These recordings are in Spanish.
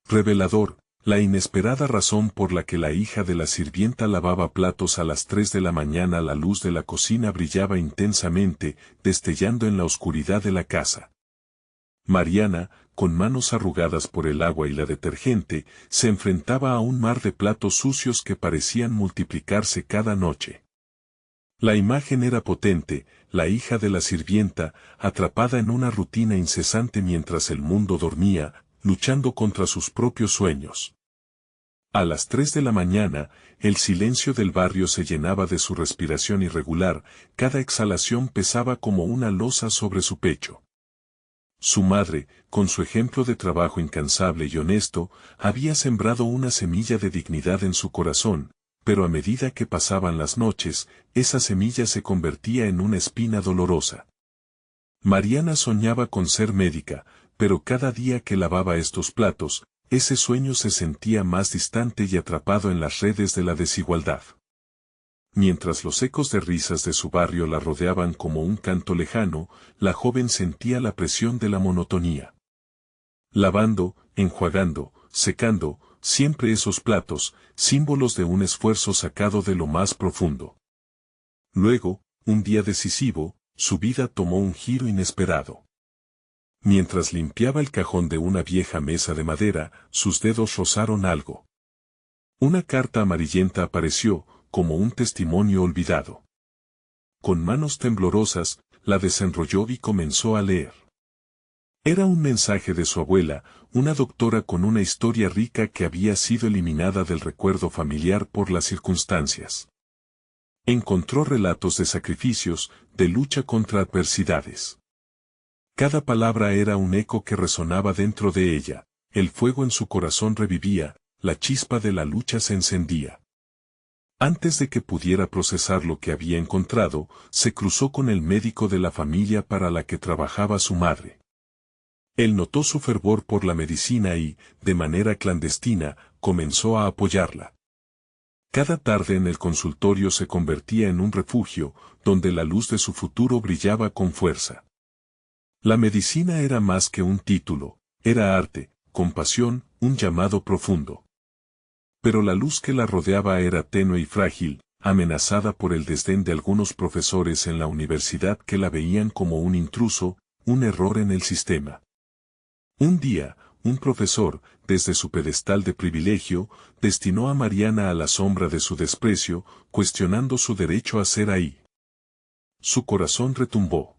Revelador, la inesperada razón por la que la hija de la sirvienta lavaba platos a las 3 de la mañana. La luz de la cocina brillaba intensamente, destellando en la oscuridad de la casa. Mariana, con manos arrugadas por el agua y la detergente, se enfrentaba a un mar de platos sucios que parecían multiplicarse cada noche. La imagen era potente, la hija de la sirvienta, atrapada en una rutina incesante mientras el mundo dormía, luchando contra sus propios sueños. A las 3 de la mañana, el silencio del barrio se llenaba de su respiración irregular, cada exhalación pesaba como una losa sobre su pecho. Su madre, con su ejemplo de trabajo incansable y honesto, había sembrado una semilla de dignidad en su corazón, pero a medida que pasaban las noches, esa semilla se convertía en una espina dolorosa. Mariana soñaba con ser médica, pero cada día que lavaba estos platos, ese sueño se sentía más distante y atrapado en las redes de la desigualdad. Mientras los ecos de risas de su barrio la rodeaban como un canto lejano, la joven sentía la presión de la monotonía. Lavando, enjuagando, secando, siempre esos platos, símbolos de un esfuerzo sacado de lo más profundo. Luego, un día decisivo, su vida tomó un giro inesperado. Mientras limpiaba el cajón de una vieja mesa de madera, sus dedos rozaron algo. Una carta amarillenta apareció, como un testimonio olvidado. Con manos temblorosas, la desenrolló y comenzó a leer. Era un mensaje de su abuela, una doctora con una historia rica que había sido eliminada del recuerdo familiar por las circunstancias. Encontró relatos de sacrificios, de lucha contra adversidades. Cada palabra era un eco que resonaba dentro de ella, el fuego en su corazón revivía, la chispa de la lucha se encendía. Antes de que pudiera procesar lo que había encontrado, se cruzó con el médico de la familia para la que trabajaba su madre. Él notó su fervor por la medicina y, de manera clandestina, comenzó a apoyarla. Cada tarde en el consultorio se convertía en un refugio, donde la luz de su futuro brillaba con fuerza. La medicina era más que un título, era arte, compasión, un llamado profundo. Pero la luz que la rodeaba era tenue y frágil, amenazada por el desdén de algunos profesores en la universidad que la veían como un intruso, un error en el sistema. Un día, un profesor, desde su pedestal de privilegio, destinó a Mariana a la sombra de su desprecio, cuestionando su derecho a ser ahí. Su corazón retumbó.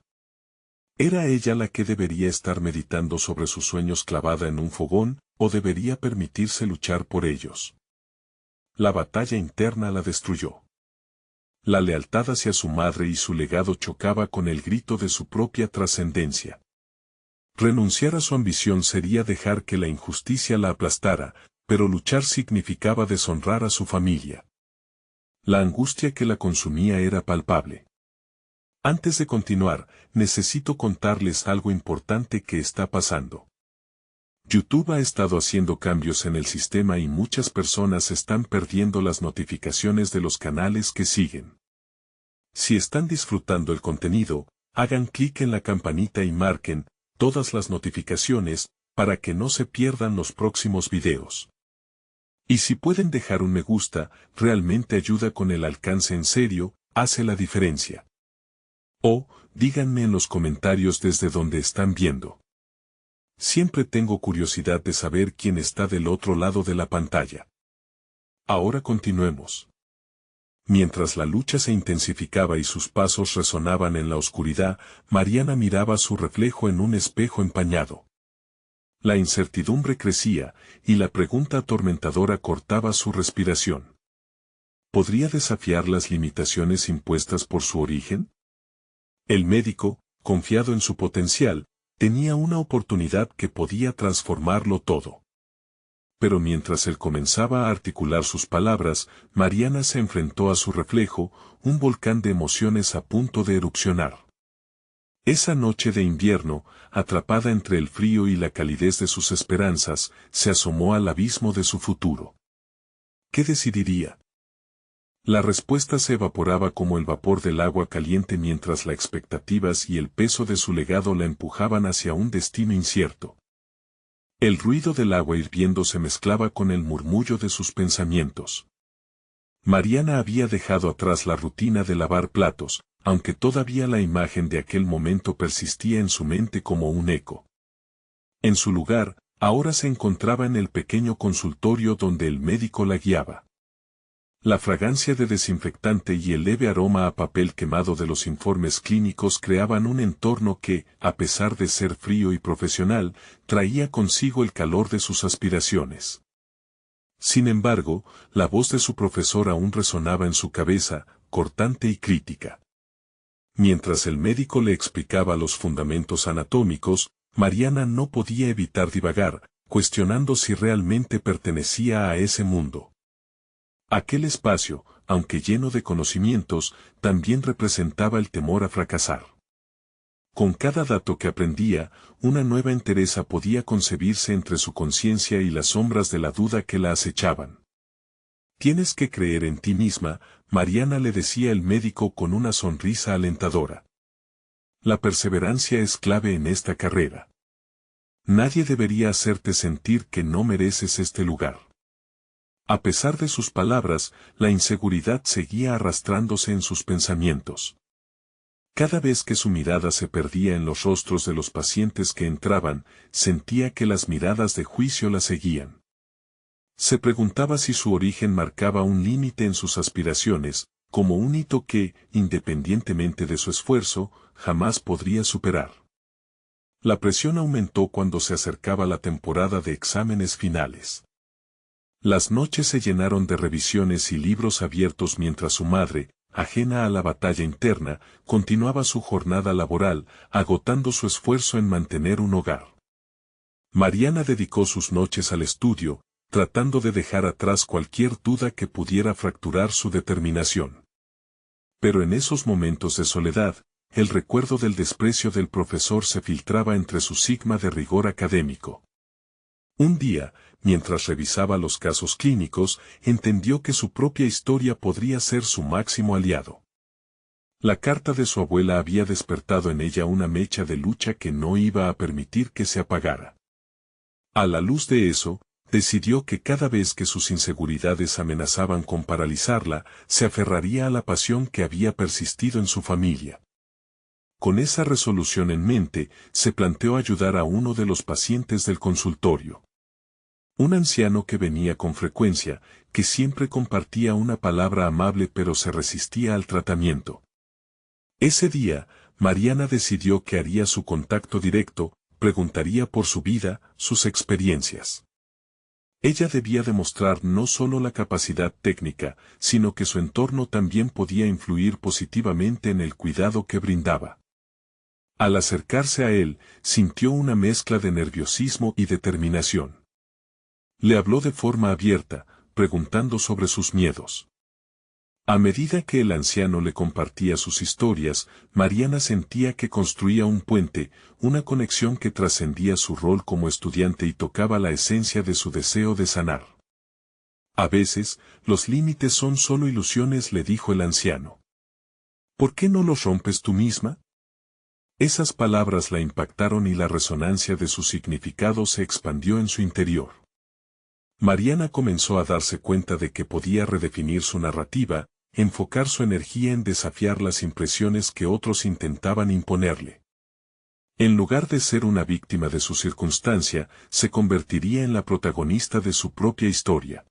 ¿Era ella la que debería estar meditando sobre sus sueños clavada en un fogón, o debería permitirse luchar por ellos? La batalla interna la destruyó. La lealtad hacia su madre y su legado chocaba con el grito de su propia trascendencia. Renunciar a su ambición sería dejar que la injusticia la aplastara, pero luchar significaba deshonrar a su familia. La angustia que la consumía era palpable. Antes de continuar, necesito contarles algo importante que está pasando. YouTube ha estado haciendo cambios en el sistema y muchas personas están perdiendo las notificaciones de los canales que siguen. Si están disfrutando el contenido, hagan clic en la campanita y marquen todas las notificaciones para que no se pierdan los próximos videos. Y si pueden dejar un me gusta, realmente ayuda con el alcance en serio, hace la diferencia. O, díganme en los comentarios desde donde están viendo. Siempre tengo curiosidad de saber quién está del otro lado de la pantalla. Ahora continuemos. Mientras la lucha se intensificaba y sus pasos resonaban en la oscuridad, Mariana miraba su reflejo en un espejo empañado. La incertidumbre crecía, y la pregunta atormentadora cortaba su respiración. ¿Podría desafiar las limitaciones impuestas por su origen? El médico, confiado en su potencial, tenía una oportunidad que podía transformarlo todo. Pero mientras él comenzaba a articular sus palabras, Mariana se enfrentó a su reflejo, un volcán de emociones a punto de erupcionar. Esa noche de invierno, atrapada entre el frío y la calidez de sus esperanzas, se asomó al abismo de su futuro. ¿Qué decidiría? La respuesta se evaporaba como el vapor del agua caliente mientras las expectativas y el peso de su legado la empujaban hacia un destino incierto. El ruido del agua hirviendo se mezclaba con el murmullo de sus pensamientos. Mariana había dejado atrás la rutina de lavar platos, aunque todavía la imagen de aquel momento persistía en su mente como un eco. En su lugar, ahora se encontraba en el pequeño consultorio donde el médico la guiaba. La fragancia de desinfectante y el leve aroma a papel quemado de los informes clínicos creaban un entorno que, a pesar de ser frío y profesional, traía consigo el calor de sus aspiraciones. Sin embargo, la voz de su profesor aún resonaba en su cabeza, cortante y crítica. Mientras el médico le explicaba los fundamentos anatómicos, Mariana no podía evitar divagar, cuestionando si realmente pertenecía a ese mundo. Aquel espacio, aunque lleno de conocimientos, también representaba el temor a fracasar. Con cada dato que aprendía, una nueva entereza podía concebirse entre su conciencia y las sombras de la duda que la acechaban. Tienes que creer en ti misma, Mariana le decía el médico con una sonrisa alentadora. La perseverancia es clave en esta carrera. Nadie debería hacerte sentir que no mereces este lugar. A pesar de sus palabras, la inseguridad seguía arrastrándose en sus pensamientos. Cada vez que su mirada se perdía en los rostros de los pacientes que entraban, sentía que las miradas de juicio la seguían. Se preguntaba si su origen marcaba un límite en sus aspiraciones, como un hito que, independientemente de su esfuerzo, jamás podría superar. La presión aumentó cuando se acercaba la temporada de exámenes finales. Las noches se llenaron de revisiones y libros abiertos mientras su madre, ajena a la batalla interna, continuaba su jornada laboral, agotando su esfuerzo en mantener un hogar. Mariana dedicó sus noches al estudio, tratando de dejar atrás cualquier duda que pudiera fracturar su determinación. Pero en esos momentos de soledad, el recuerdo del desprecio del profesor se filtraba entre su sigma de rigor académico. Un día, mientras revisaba los casos clínicos, entendió que su propia historia podría ser su máximo aliado. La carta de su abuela había despertado en ella una mecha de lucha que no iba a permitir que se apagara. A la luz de eso, decidió que cada vez que sus inseguridades amenazaban con paralizarla, se aferraría a la pasión que había persistido en su familia. Con esa resolución en mente, se planteó ayudar a uno de los pacientes del consultorio. Un anciano que venía con frecuencia, que siempre compartía una palabra amable pero se resistía al tratamiento. Ese día, Mariana decidió que haría su contacto directo, preguntaría por su vida, sus experiencias. Ella debía demostrar no solo la capacidad técnica, sino que su entorno también podía influir positivamente en el cuidado que brindaba. Al acercarse a él, sintió una mezcla de nerviosismo y determinación. Le habló de forma abierta, preguntando sobre sus miedos. A medida que el anciano le compartía sus historias, Mariana sentía que construía un puente, una conexión que trascendía su rol como estudiante y tocaba la esencia de su deseo de sanar. A veces, los límites son solo ilusiones, le dijo el anciano. ¿Por qué no los rompes tú misma? Esas palabras la impactaron y la resonancia de su significado se expandió en su interior. Mariana comenzó a darse cuenta de que podía redefinir su narrativa, enfocar su energía en desafiar las impresiones que otros intentaban imponerle. En lugar de ser una víctima de su circunstancia, se convertiría en la protagonista de su propia historia.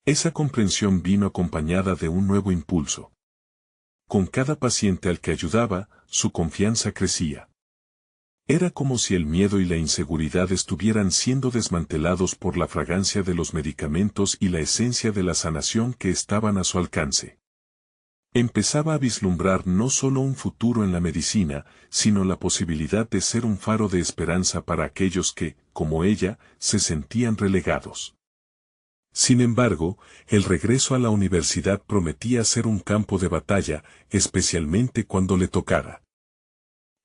Esa comprensión vino acompañada de un nuevo impulso. Con cada paciente al que ayudaba, su confianza crecía. Era como si el miedo y la inseguridad estuvieran siendo desmantelados por la fragancia de los medicamentos y la esencia de la sanación que estaban a su alcance. Empezaba a vislumbrar no solo un futuro en la medicina, sino la posibilidad de ser un faro de esperanza para aquellos que, como ella, se sentían relegados. Sin embargo, el regreso a la universidad prometía ser un campo de batalla, especialmente cuando le tocara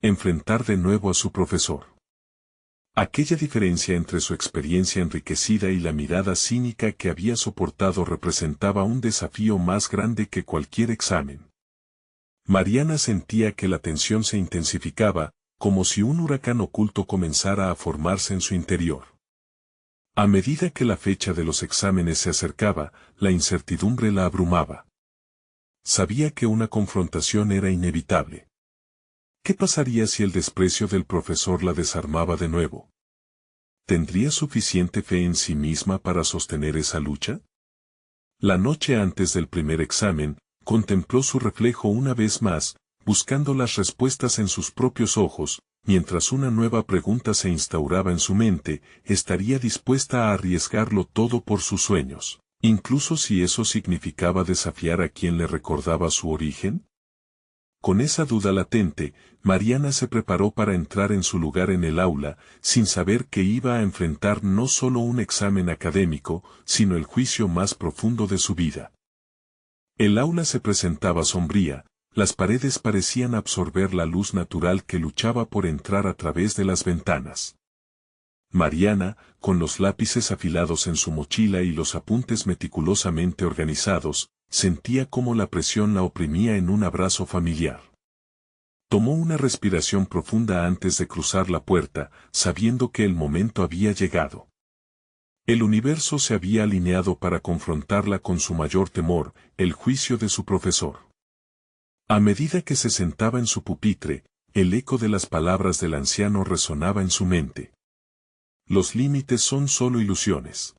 enfrentar de nuevo a su profesor. Aquella diferencia entre su experiencia enriquecida y la mirada cínica que había soportado representaba un desafío más grande que cualquier examen. Mariana sentía que la tensión se intensificaba, como si un huracán oculto comenzara a formarse en su interior. A medida que la fecha de los exámenes se acercaba, la incertidumbre la abrumaba. Sabía que una confrontación era inevitable. ¿Qué pasaría si el desprecio del profesor la desarmaba de nuevo? ¿Tendría suficiente fe en sí misma para sostener esa lucha? La noche antes del primer examen, contempló su reflejo una vez más, buscando las respuestas en sus propios ojos, mientras una nueva pregunta se instauraba en su mente, ¿estaría dispuesta a arriesgarlo todo por sus sueños, incluso si eso significaba desafiar a quien le recordaba su origen? Con esa duda latente, Mariana se preparó para entrar en su lugar en el aula, sin saber que iba a enfrentar no solo un examen académico, sino el juicio más profundo de su vida. El aula se presentaba sombría, las paredes parecían absorber la luz natural que luchaba por entrar a través de las ventanas. Mariana, con los lápices afilados en su mochila y los apuntes meticulosamente organizados, sentía cómo la presión la oprimía en un abrazo familiar. Tomó una respiración profunda antes de cruzar la puerta, sabiendo que el momento había llegado. El universo se había alineado para confrontarla con su mayor temor, el juicio de su profesor. A medida que se sentaba en su pupitre, el eco de las palabras del anciano resonaba en su mente. Los límites son solo ilusiones.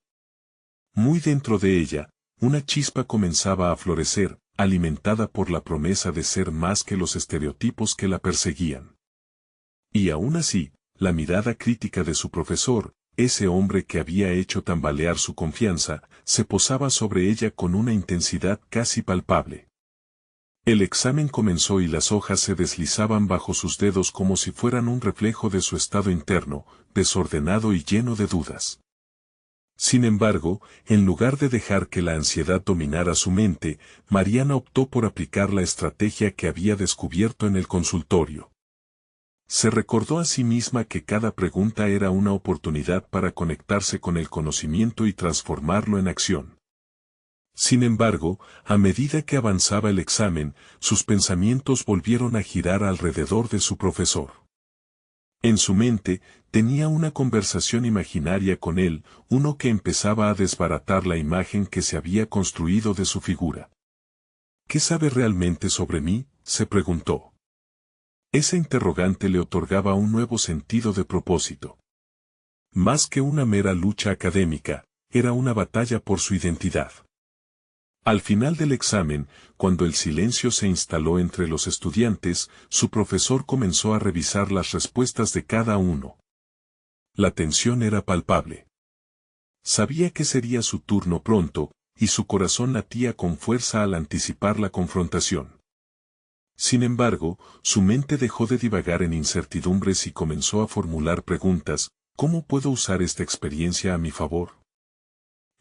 Muy dentro de ella, una chispa comenzaba a florecer, alimentada por la promesa de ser más que los estereotipos que la perseguían. Y aún así, la mirada crítica de su profesor, ese hombre que había hecho tambalear su confianza, se posaba sobre ella con una intensidad casi palpable. El examen comenzó y las hojas se deslizaban bajo sus dedos como si fueran un reflejo de su estado interno, desordenado y lleno de dudas. Sin embargo, en lugar de dejar que la ansiedad dominara su mente, Mariana optó por aplicar la estrategia que había descubierto en el consultorio. Se recordó a sí misma que cada pregunta era una oportunidad para conectarse con el conocimiento y transformarlo en acción. Sin embargo, a medida que avanzaba el examen, sus pensamientos volvieron a girar alrededor de su profesor. En su mente, tenía una conversación imaginaria con él, uno que empezaba a desbaratar la imagen que se había construido de su figura. ¿Qué sabe realmente sobre mí?, se preguntó. Esa interrogante le otorgaba un nuevo sentido de propósito. Más que una mera lucha académica, era una batalla por su identidad. Al final del examen, cuando el silencio se instaló entre los estudiantes, su profesor comenzó a revisar las respuestas de cada uno. La tensión era palpable. Sabía que sería su turno pronto, y su corazón latía con fuerza al anticipar la confrontación. Sin embargo, su mente dejó de divagar en incertidumbres y comenzó a formular preguntas: ¿cómo puedo usar esta experiencia a mi favor?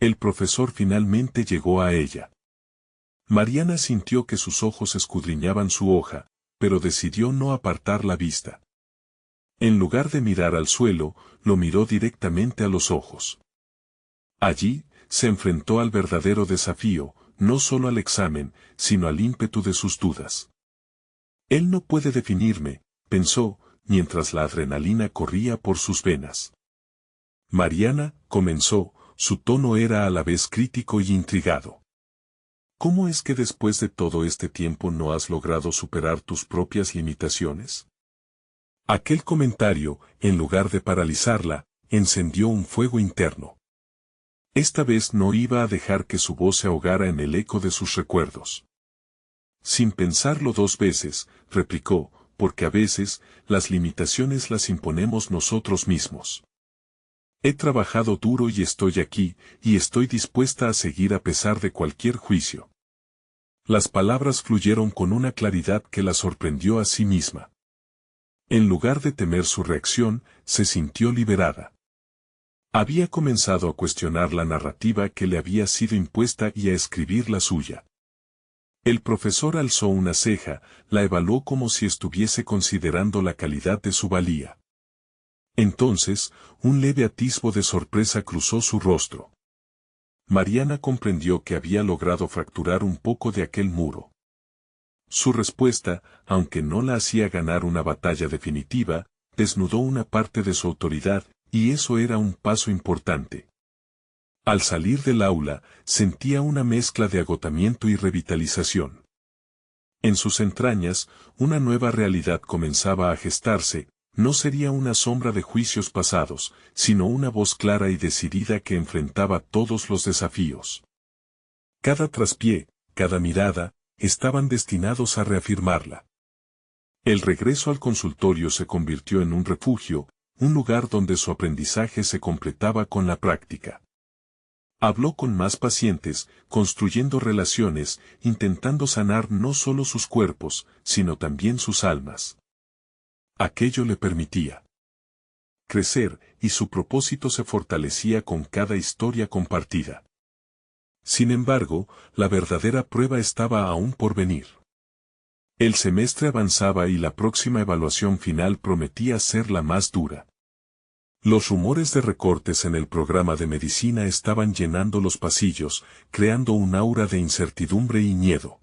El profesor finalmente llegó a ella. Mariana sintió que sus ojos escudriñaban su hoja, pero decidió no apartar la vista. En lugar de mirar al suelo, lo miró directamente a los ojos. Allí, se enfrentó al verdadero desafío, no solo al examen, sino al ímpetu de sus dudas. Él no puede definirme, pensó, mientras la adrenalina corría por sus venas. Mariana, comenzó, su tono era a la vez crítico y intrigado. ¿Cómo es que después de todo este tiempo no has logrado superar tus propias limitaciones? Aquel comentario, en lugar de paralizarla, encendió un fuego interno. Esta vez no iba a dejar que su voz se ahogara en el eco de sus recuerdos. Sin pensarlo dos veces, replicó, porque a veces, las limitaciones las imponemos nosotros mismos. He trabajado duro y estoy aquí, y estoy dispuesta a seguir a pesar de cualquier juicio. Las palabras fluyeron con una claridad que la sorprendió a sí misma. En lugar de temer su reacción, se sintió liberada. Había comenzado a cuestionar la narrativa que le había sido impuesta y a escribir la suya. El profesor alzó una ceja, la evaluó como si estuviese considerando la calidad de su valía. Entonces, un leve atisbo de sorpresa cruzó su rostro. Mariana comprendió que había logrado fracturar un poco de aquel muro. Su respuesta, aunque no la hacía ganar una batalla definitiva, desnudó una parte de su autoridad, y eso era un paso importante. Al salir del aula, sentía una mezcla de agotamiento y revitalización. En sus entrañas, una nueva realidad comenzaba a gestarse. No sería una sombra de juicios pasados, sino una voz clara y decidida que enfrentaba todos los desafíos. Cada traspié, cada mirada, estaban destinados a reafirmarla. El regreso al consultorio se convirtió en un refugio, un lugar donde su aprendizaje se completaba con la práctica. Habló con más pacientes, construyendo relaciones, intentando sanar no solo sus cuerpos, sino también sus almas. Aquello le permitía crecer, y su propósito se fortalecía con cada historia compartida. Sin embargo, la verdadera prueba estaba aún por venir. El semestre avanzaba y la próxima evaluación final prometía ser la más dura. Los rumores de recortes en el programa de medicina estaban llenando los pasillos, creando un aura de incertidumbre y miedo.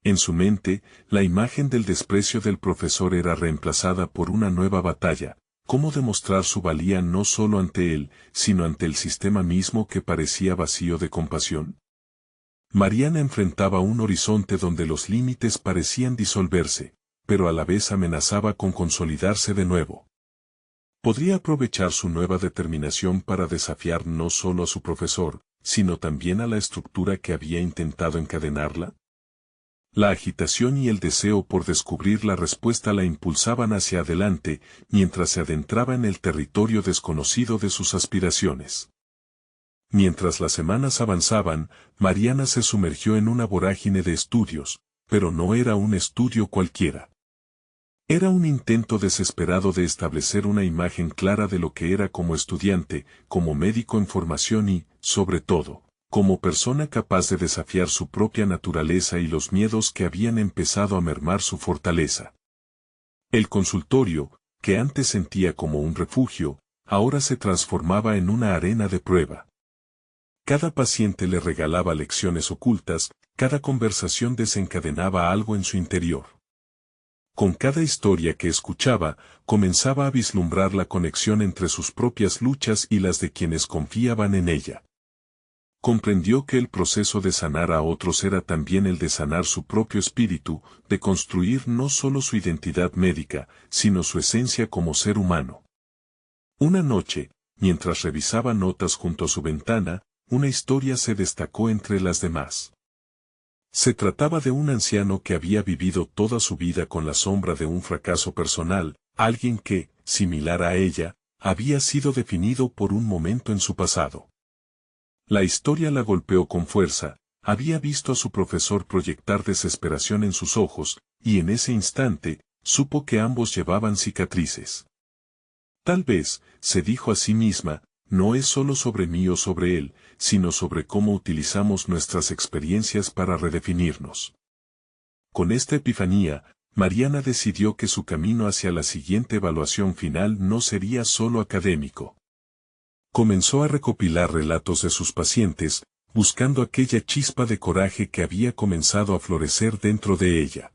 En su mente, la imagen del desprecio del profesor era reemplazada por una nueva batalla: cómo demostrar su valía no solo ante él, sino ante el sistema mismo que parecía vacío de compasión. Mariana enfrentaba un horizonte donde los límites parecían disolverse, pero a la vez amenazaba con consolidarse de nuevo. Podría aprovechar su nueva determinación para desafiar no solo a su profesor, sino también a la estructura que había intentado encadenarla. La agitación y el deseo por descubrir la respuesta la impulsaban hacia adelante, mientras se adentraba en el territorio desconocido de sus aspiraciones. Mientras las semanas avanzaban, Mariana se sumergió en una vorágine de estudios, pero no era un estudio cualquiera. Era un intento desesperado de establecer una imagen clara de lo que era como estudiante, como médico en formación y, sobre todo, como persona capaz de desafiar su propia naturaleza y los miedos que habían empezado a mermar su fortaleza. El consultorio, que antes sentía como un refugio, ahora se transformaba en una arena de prueba. Cada paciente le regalaba lecciones ocultas, cada conversación desencadenaba algo en su interior. Con cada historia que escuchaba, comenzaba a vislumbrar la conexión entre sus propias luchas y las de quienes confiaban en ella. Comprendió que el proceso de sanar a otros era también el de sanar su propio espíritu, de construir no solo su identidad médica, sino su esencia como ser humano. Una noche, mientras revisaba notas junto a su ventana, una historia se destacó entre las demás. Se trataba de un anciano que había vivido toda su vida con la sombra de un fracaso personal, alguien que, similar a ella, había sido definido por un momento en su pasado. La historia la golpeó con fuerza. Había visto a su profesor proyectar desesperación en sus ojos, y en ese instante, supo que ambos llevaban cicatrices. Tal vez, se dijo a sí misma, no es solo sobre mí o sobre él, sino sobre cómo utilizamos nuestras experiencias para redefinirnos. Con esta epifanía, Mariana decidió que su camino hacia la siguiente evaluación final no sería solo académico. Comenzó a recopilar relatos de sus pacientes, buscando aquella chispa de coraje que había comenzado a florecer dentro de ella.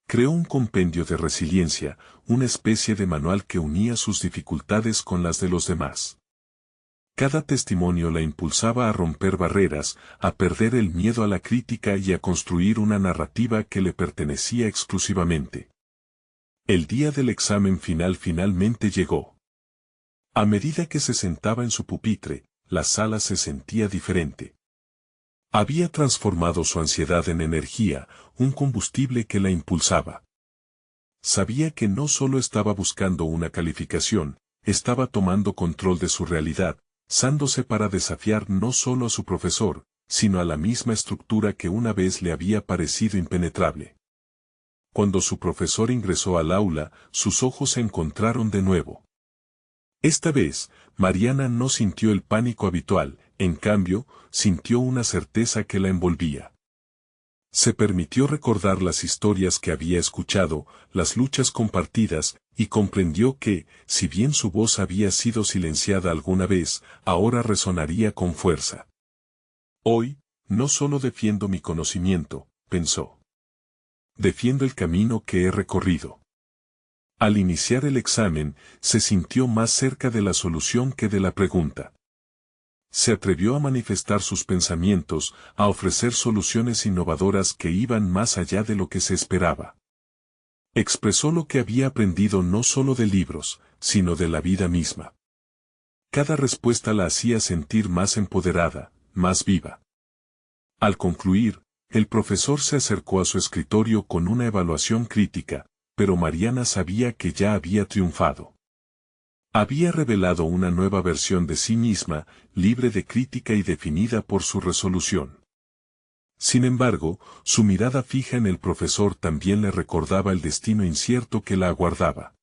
Creó un compendio de resiliencia, una especie de manual que unía sus dificultades con las de los demás. Cada testimonio la impulsaba a romper barreras, a perder el miedo a la crítica y a construir una narrativa que le pertenecía exclusivamente. El día del examen final finalmente llegó. A medida que se sentaba en su pupitre, la sala se sentía diferente. Había transformado su ansiedad en energía, un combustible que la impulsaba. Sabía que no solo estaba buscando una calificación, estaba tomando control de su realidad, sándose para desafiar no solo a su profesor, sino a la misma estructura que una vez le había parecido impenetrable. Cuando su profesor ingresó al aula, sus ojos se encontraron de nuevo. Esta vez, Mariana no sintió el pánico habitual, en cambio, sintió una certeza que la envolvía. Se permitió recordar las historias que había escuchado, las luchas compartidas, y comprendió que, si bien su voz había sido silenciada alguna vez, ahora resonaría con fuerza. Hoy, no solo defiendo mi conocimiento, pensó. Defiendo el camino que he recorrido. Al iniciar el examen, se sintió más cerca de la solución que de la pregunta. Se atrevió a manifestar sus pensamientos, a ofrecer soluciones innovadoras que iban más allá de lo que se esperaba. Expresó lo que había aprendido no solo de libros, sino de la vida misma. Cada respuesta la hacía sentir más empoderada, más viva. Al concluir, el profesor se acercó a su escritorio con una evaluación crítica, pero Mariana sabía que ya había triunfado. Había revelado una nueva versión de sí misma, libre de crítica y definida por su resolución. Sin embargo, su mirada fija en el profesor también le recordaba el destino incierto que la aguardaba.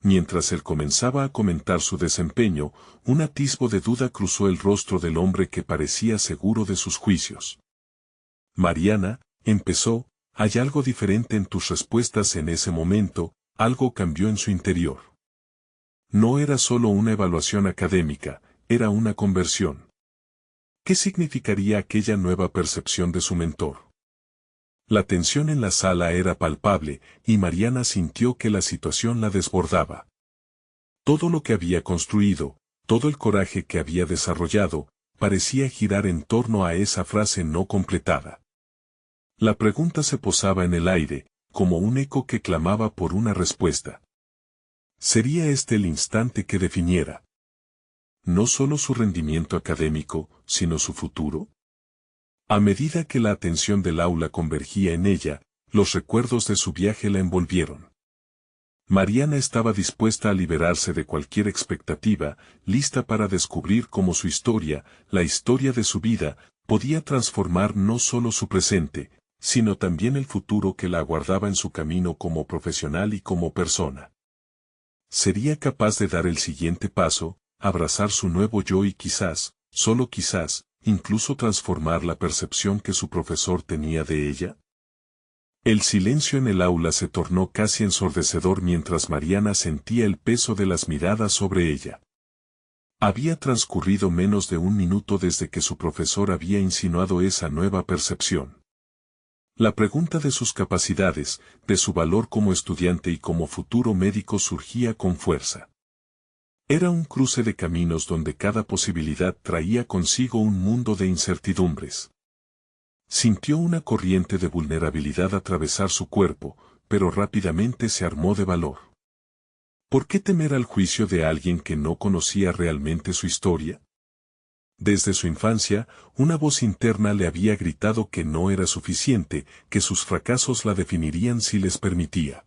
Mientras él comenzaba a comentar su desempeño, un atisbo de duda cruzó el rostro del hombre que parecía seguro de sus juicios. Mariana, empezó, hay algo diferente en tus respuestas en ese momento, algo cambió en su interior. No era solo una evaluación académica, era una conversión. ¿Qué significaría aquella nueva percepción de su mentor? La tensión en la sala era palpable, y Mariana sintió que la situación la desbordaba. Todo lo que había construido, todo el coraje que había desarrollado, parecía girar en torno a esa frase no completada. La pregunta se posaba en el aire, como un eco que clamaba por una respuesta. ¿Sería este el instante que definiera no solo su rendimiento académico, sino su futuro? A medida que la atención del aula convergía en ella, los recuerdos de su viaje la envolvieron. Mariana estaba dispuesta a liberarse de cualquier expectativa, lista para descubrir cómo su historia, la historia de su vida, podía transformar no solo su presente, sino también el futuro que la aguardaba en su camino como profesional y como persona. Sería capaz de dar el siguiente paso, abrazar su nuevo yo y quizás, solo quizás, incluso transformar la percepción que su profesor tenía de ella. El silencio en el aula se tornó casi ensordecedor mientras Mariana sentía el peso de las miradas sobre ella. Había transcurrido menos de un minuto desde que su profesor había insinuado esa nueva percepción. La pregunta de sus capacidades, de su valor como estudiante y como futuro médico surgía con fuerza. Era un cruce de caminos donde cada posibilidad traía consigo un mundo de incertidumbres. Sintió una corriente de vulnerabilidad atravesar su cuerpo, pero rápidamente se armó de valor. ¿Por qué temer al juicio de alguien que no conocía realmente su historia? Desde su infancia, una voz interna le había gritado que no era suficiente, que sus fracasos la definirían si les permitía.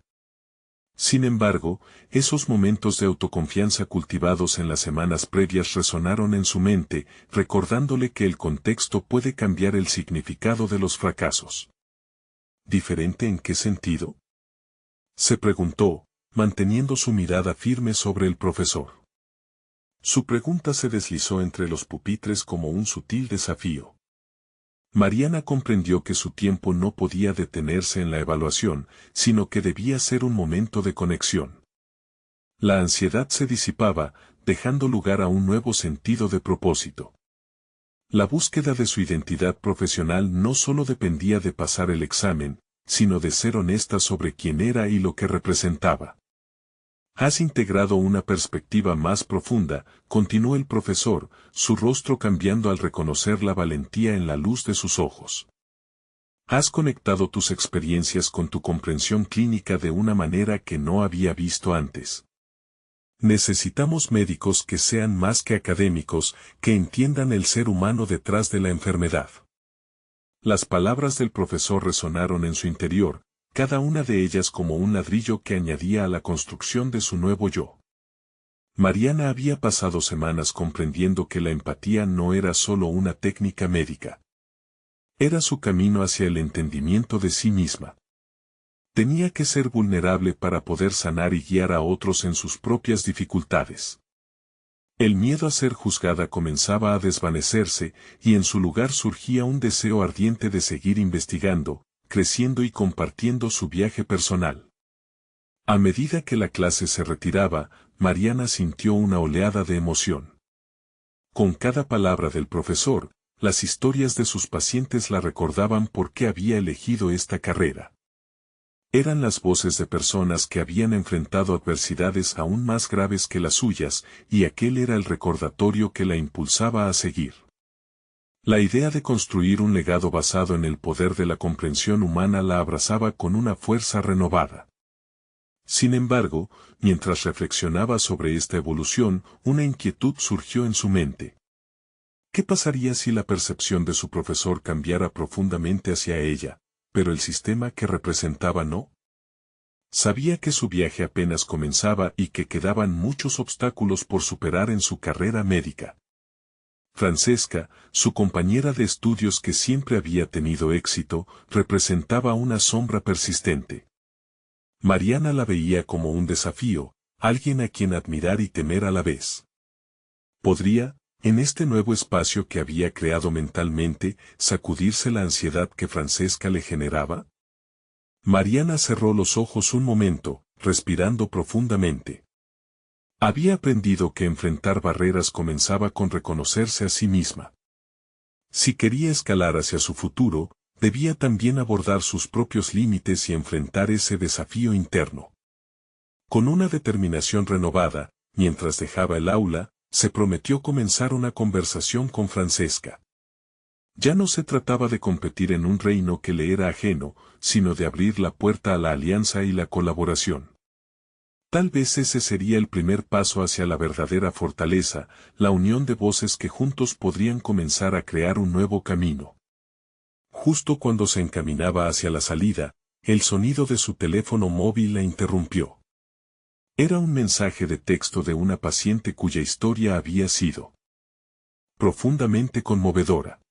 Sin embargo, esos momentos de autoconfianza cultivados en las semanas previas resonaron en su mente, recordándole que el contexto puede cambiar el significado de los fracasos. ¿Diferente en qué sentido? Se preguntó, manteniendo su mirada firme sobre el profesor. Su pregunta se deslizó entre los pupitres como un sutil desafío. Mariana comprendió que su tiempo no podía detenerse en la evaluación, sino que debía ser un momento de conexión. La ansiedad se disipaba, dejando lugar a un nuevo sentido de propósito. La búsqueda de su identidad profesional no solo dependía de pasar el examen, sino de ser honesta sobre quién era y lo que representaba. Has integrado una perspectiva más profunda, continuó el profesor, su rostro cambiando al reconocer la valentía en la luz de sus ojos. Has conectado tus experiencias con tu comprensión clínica de una manera que no había visto antes. Necesitamos médicos que sean más que académicos, que entiendan el ser humano detrás de la enfermedad. Las palabras del profesor resonaron en su interior, cada una de ellas como un ladrillo que añadía a la construcción de su nuevo yo. Mariana había pasado semanas comprendiendo que la empatía no era solo una técnica médica. Era su camino hacia el entendimiento de sí misma. Tenía que ser vulnerable para poder sanar y guiar a otros en sus propias dificultades. El miedo a ser juzgada comenzaba a desvanecerse, y en su lugar surgía un deseo ardiente de seguir investigando, creciendo y compartiendo su viaje personal. A medida que la clase se retiraba, Mariana sintió una oleada de emoción. Con cada palabra del profesor, las historias de sus pacientes la recordaban por qué había elegido esta carrera. Eran las voces de personas que habían enfrentado adversidades aún más graves que las suyas, y aquel era el recordatorio que la impulsaba a seguir. La idea de construir un legado basado en el poder de la comprensión humana la abrazaba con una fuerza renovada. Sin embargo, mientras reflexionaba sobre esta evolución, una inquietud surgió en su mente. ¿Qué pasaría si la percepción de su profesor cambiara profundamente hacia ella, pero el sistema que representaba no? Sabía que su viaje apenas comenzaba y que quedaban muchos obstáculos por superar en su carrera médica. Francesca, su compañera de estudios que siempre había tenido éxito, representaba una sombra persistente. Mariana la veía como un desafío, alguien a quien admirar y temer a la vez. ¿Podría, en este nuevo espacio que había creado mentalmente, sacudirse la ansiedad que Francesca le generaba? Mariana cerró los ojos un momento, respirando profundamente. Había aprendido que enfrentar barreras comenzaba con reconocerse a sí misma. Si quería escalar hacia su futuro, debía también abordar sus propios límites y enfrentar ese desafío interno. Con una determinación renovada, mientras dejaba el aula, se prometió comenzar una conversación con Francesca. Ya no se trataba de competir en un reino que le era ajeno, sino de abrir la puerta a la alianza y la colaboración. Tal vez ese sería el primer paso hacia la verdadera fortaleza, la unión de voces que juntos podrían comenzar a crear un nuevo camino. Justo cuando se encaminaba hacia la salida, el sonido de su teléfono móvil la interrumpió. Era un mensaje de texto de una paciente cuya historia había sido profundamente conmovedora.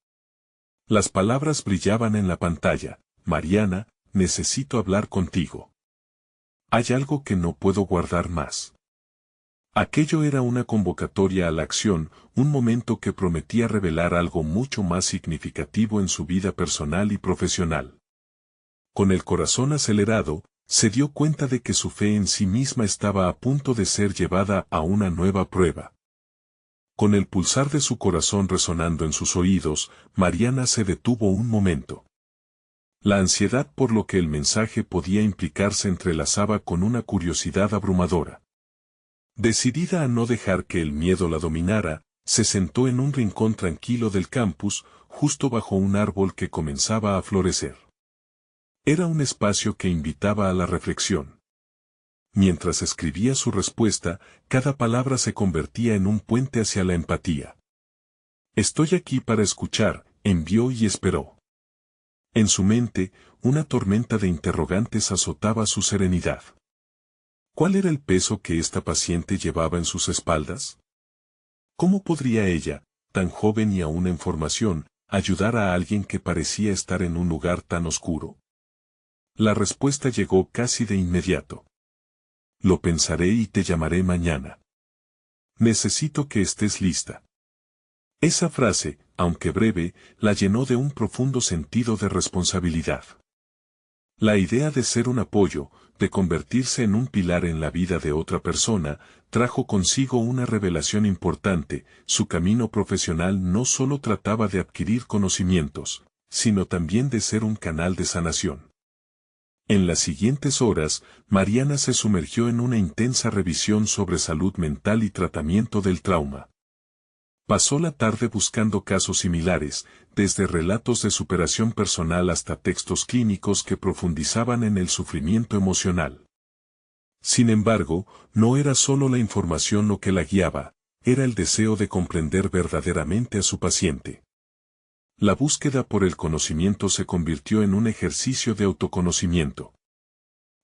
Las palabras brillaban en la pantalla: Mariana, necesito hablar contigo. Hay algo que no puedo guardar más. Aquello era una convocatoria a la acción, un momento que prometía revelar algo mucho más significativo en su vida personal y profesional. Con el corazón acelerado, se dio cuenta de que su fe en sí misma estaba a punto de ser llevada a una nueva prueba. Con el pulsar de su corazón resonando en sus oídos, Mariana se detuvo un momento. La ansiedad por lo que el mensaje podía implicar se entrelazaba con una curiosidad abrumadora. Decidida a no dejar que el miedo la dominara, se sentó en un rincón tranquilo del campus, justo bajo un árbol que comenzaba a florecer. Era un espacio que invitaba a la reflexión. Mientras escribía su respuesta, cada palabra se convertía en un puente hacia la empatía. Estoy aquí para escuchar, envió y esperó. En su mente, una tormenta de interrogantes azotaba su serenidad. ¿Cuál era el peso que esta paciente llevaba en sus espaldas? ¿Cómo podría ella, tan joven y aún en formación, ayudar a alguien que parecía estar en un lugar tan oscuro? La respuesta llegó casi de inmediato. Lo pensaré y te llamaré mañana. Necesito que estés lista. Esa frase, aunque breve, la llenó de un profundo sentido de responsabilidad. La idea de ser un apoyo, de convertirse en un pilar en la vida de otra persona, trajo consigo una revelación importante: su camino profesional no solo trataba de adquirir conocimientos, sino también de ser un canal de sanación. En las siguientes horas, Mariana se sumergió en una intensa revisión sobre salud mental y tratamiento del trauma. Pasó la tarde buscando casos similares, desde relatos de superación personal hasta textos clínicos que profundizaban en el sufrimiento emocional. Sin embargo, no era solo la información lo que la guiaba, era el deseo de comprender verdaderamente a su paciente. La búsqueda por el conocimiento se convirtió en un ejercicio de autoconocimiento.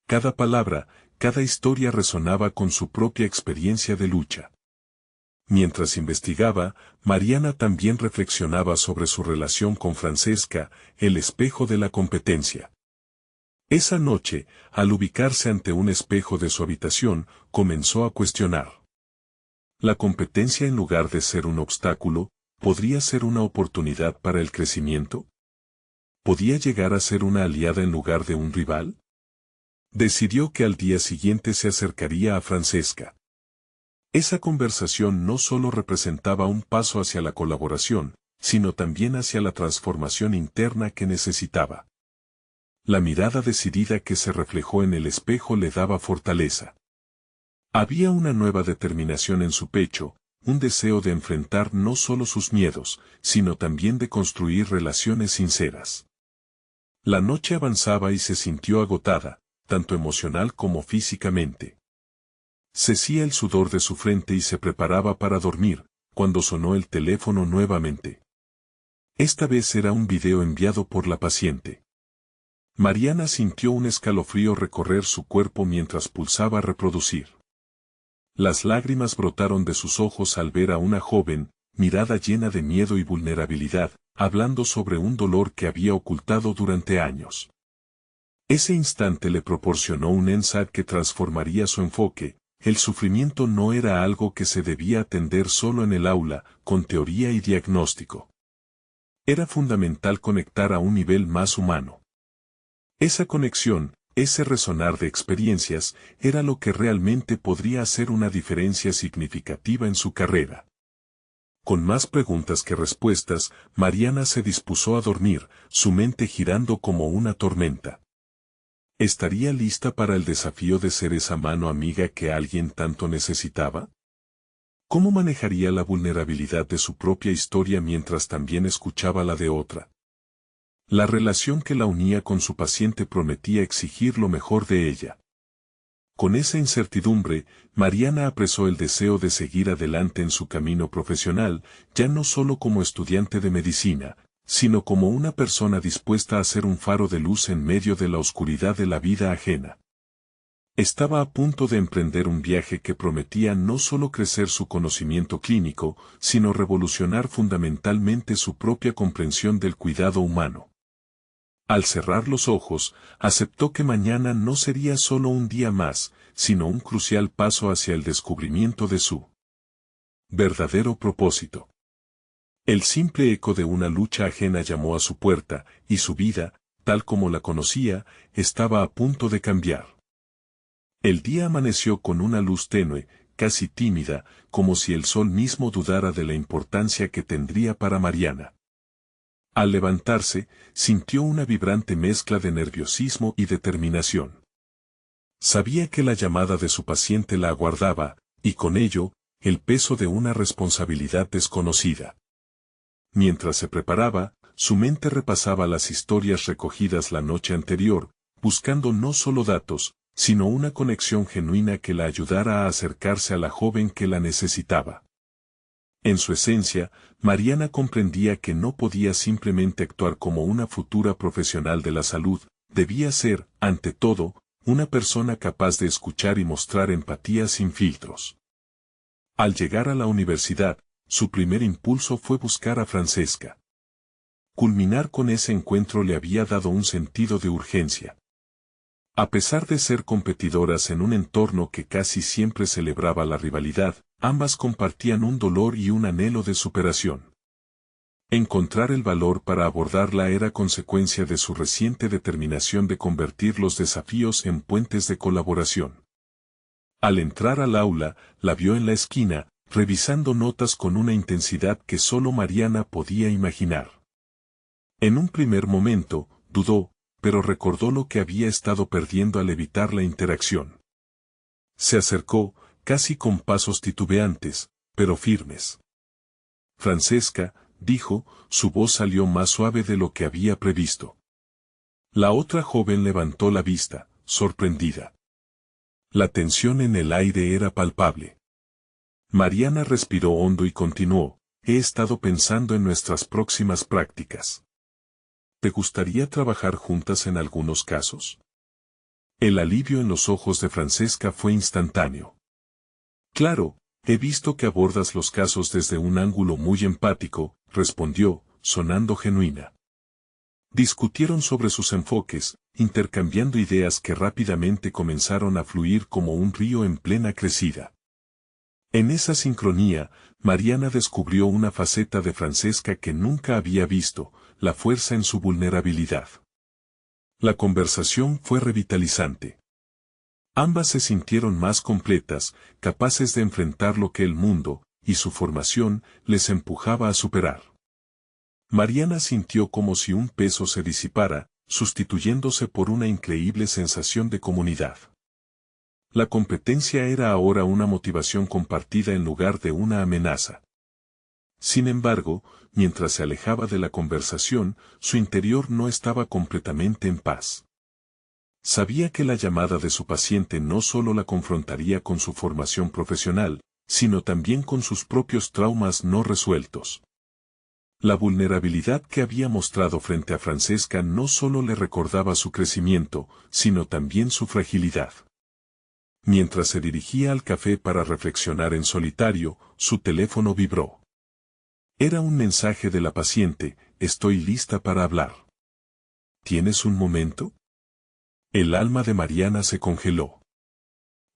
Cada palabra, cada historia resonaba con su propia experiencia de lucha. Mientras investigaba, Mariana también reflexionaba sobre su relación con Francesca, el espejo de la competencia. Esa noche, al ubicarse ante un espejo de su habitación, comenzó a cuestionar. ¿La competencia, en lugar de ser un obstáculo, podría ser una oportunidad para el crecimiento? ¿Podía llegar a ser una aliada en lugar de un rival? Decidió que al día siguiente se acercaría a Francesca. Esa conversación no solo representaba un paso hacia la colaboración, sino también hacia la transformación interna que necesitaba. La mirada decidida que se reflejó en el espejo le daba fortaleza. Había una nueva determinación en su pecho, un deseo de enfrentar no solo sus miedos, sino también de construir relaciones sinceras. La noche avanzaba y se sintió agotada, tanto emocional como físicamente. Cecía el sudor de su frente y se preparaba para dormir, cuando sonó el teléfono nuevamente. Esta vez era un video enviado por la paciente. Mariana sintió un escalofrío recorrer su cuerpo mientras pulsaba reproducir. Las lágrimas brotaron de sus ojos al ver a una joven, mirada llena de miedo y vulnerabilidad, hablando sobre un dolor que había ocultado durante años. Ese instante le proporcionó un insight que transformaría su enfoque. El sufrimiento no era algo que se debía atender solo en el aula, con teoría y diagnóstico. Era fundamental conectar a un nivel más humano. Esa conexión, ese resonar de experiencias, era lo que realmente podría hacer una diferencia significativa en su carrera. Con más preguntas que respuestas, Mariana se dispuso a dormir, su mente girando como una tormenta. ¿Estaría lista para el desafío de ser esa mano amiga que alguien tanto necesitaba? ¿Cómo manejaría la vulnerabilidad de su propia historia mientras también escuchaba la de otra? La relación que la unía con su paciente prometía exigir lo mejor de ella. Con esa incertidumbre, Mariana apresó el deseo de seguir adelante en su camino profesional, ya no solo como estudiante de medicina, sino como una persona dispuesta a ser un faro de luz en medio de la oscuridad de la vida ajena. Estaba a punto de emprender un viaje que prometía no solo crecer su conocimiento clínico, sino revolucionar fundamentalmente su propia comprensión del cuidado humano. Al cerrar los ojos, aceptó que mañana no sería solo un día más, sino un crucial paso hacia el descubrimiento de su verdadero propósito. El simple eco de una lucha ajena llamó a su puerta, y su vida, tal como la conocía, estaba a punto de cambiar. El día amaneció con una luz tenue, casi tímida, como si el sol mismo dudara de la importancia que tendría para Mariana. Al levantarse, sintió una vibrante mezcla de nerviosismo y determinación. Sabía que la llamada de su paciente la aguardaba, y con ello, el peso de una responsabilidad desconocida. Mientras se preparaba, su mente repasaba las historias recogidas la noche anterior, buscando no solo datos, sino una conexión genuina que la ayudara a acercarse a la joven que la necesitaba. En su esencia, Mariana comprendía que no podía simplemente actuar como una futura profesional de la salud, debía ser, ante todo, una persona capaz de escuchar y mostrar empatía sin filtros. Al llegar a la universidad, su primer impulso fue buscar a Francesca. Culminar con ese encuentro le había dado un sentido de urgencia. A pesar de ser competidoras en un entorno que casi siempre celebraba la rivalidad, ambas compartían un dolor y un anhelo de superación. Encontrar el valor para abordarla era consecuencia de su reciente determinación de convertir los desafíos en puentes de colaboración. Al entrar al aula, la vio en la esquina, revisando notas con una intensidad que solo Mariana podía imaginar. En un primer momento, dudó, pero recordó lo que había estado perdiendo al evitar la interacción. Se acercó, casi con pasos titubeantes, pero firmes. Francesca, dijo, su voz salió más suave de lo que había previsto. La otra joven levantó la vista, sorprendida. La tensión en el aire era palpable. Mariana respiró hondo y continuó, he estado pensando en nuestras próximas prácticas. ¿Te gustaría trabajar juntas en algunos casos? El alivio en los ojos de Francesca fue instantáneo. Claro, he visto que abordas los casos desde un ángulo muy empático, respondió, sonando genuina. Discutieron sobre sus enfoques, intercambiando ideas que rápidamente comenzaron a fluir como un río en plena crecida. En esa sincronía, Mariana descubrió una faceta de Francesca que nunca había visto, la fuerza en su vulnerabilidad. La conversación fue revitalizante. Ambas se sintieron más completas, capaces de enfrentar lo que el mundo, y su formación, les empujaba a superar. Mariana sintió como si un peso se disipara, sustituyéndose por una increíble sensación de comunidad. La competencia era ahora una motivación compartida en lugar de una amenaza. Sin embargo, mientras se alejaba de la conversación, su interior no estaba completamente en paz. Sabía que la llamada de su paciente no solo la confrontaría con su formación profesional, sino también con sus propios traumas no resueltos. La vulnerabilidad que había mostrado frente a Francesca no solo le recordaba su crecimiento, sino también su fragilidad. Mientras se dirigía al café para reflexionar en solitario, su teléfono vibró. Era un mensaje de la paciente: estoy lista para hablar. ¿Tienes un momento? El alma de Mariana se congeló.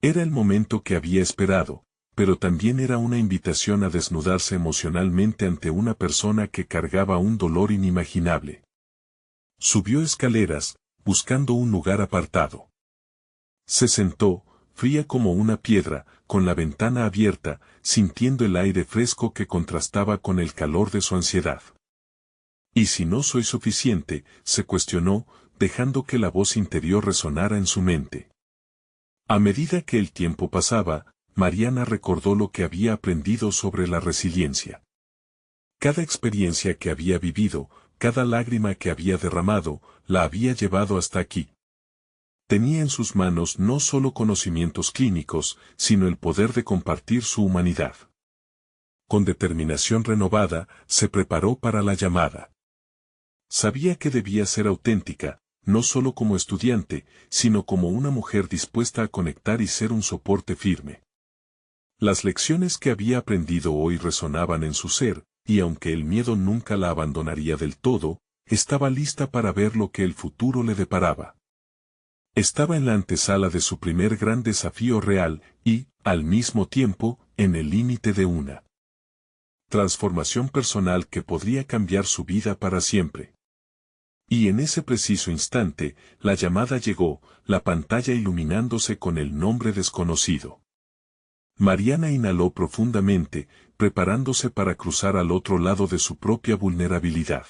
Era el momento que había esperado, pero también era una invitación a desnudarse emocionalmente ante una persona que cargaba un dolor inimaginable. Subió escaleras, buscando un lugar apartado. Se sentó, fría como una piedra, con la ventana abierta, sintiendo el aire fresco que contrastaba con el calor de su ansiedad. ¿Y si no soy suficiente?, se cuestionó, dejando que la voz interior resonara en su mente. A medida que el tiempo pasaba, Mariana recordó lo que había aprendido sobre la resiliencia. Cada experiencia que había vivido, cada lágrima que había derramado, la había llevado hasta aquí. Tenía en sus manos no solo conocimientos clínicos, sino el poder de compartir su humanidad. Con determinación renovada, se preparó para la llamada. Sabía que debía ser auténtica, no solo como estudiante, sino como una mujer dispuesta a conectar y ser un soporte firme. Las lecciones que había aprendido hoy resonaban en su ser, y aunque el miedo nunca la abandonaría del todo, estaba lista para ver lo que el futuro le deparaba. Estaba en la antesala de su primer gran desafío real y, al mismo tiempo, en el límite de una transformación personal que podría cambiar su vida para siempre. Y en ese preciso instante, la llamada llegó, la pantalla iluminándose con el nombre desconocido. Mariana inhaló profundamente, preparándose para cruzar al otro lado de su propia vulnerabilidad.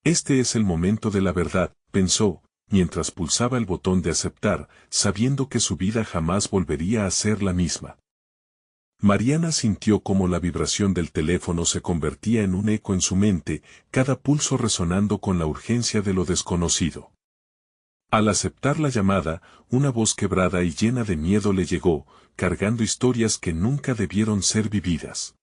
Este es el momento de la verdad, pensó, mientras pulsaba el botón de aceptar, sabiendo que su vida jamás volvería a ser la misma. Mariana sintió cómo la vibración del teléfono se convertía en un eco en su mente, cada pulso resonando con la urgencia de lo desconocido. Al aceptar la llamada, una voz quebrada y llena de miedo le llegó, cargando historias que nunca debieron ser vividas.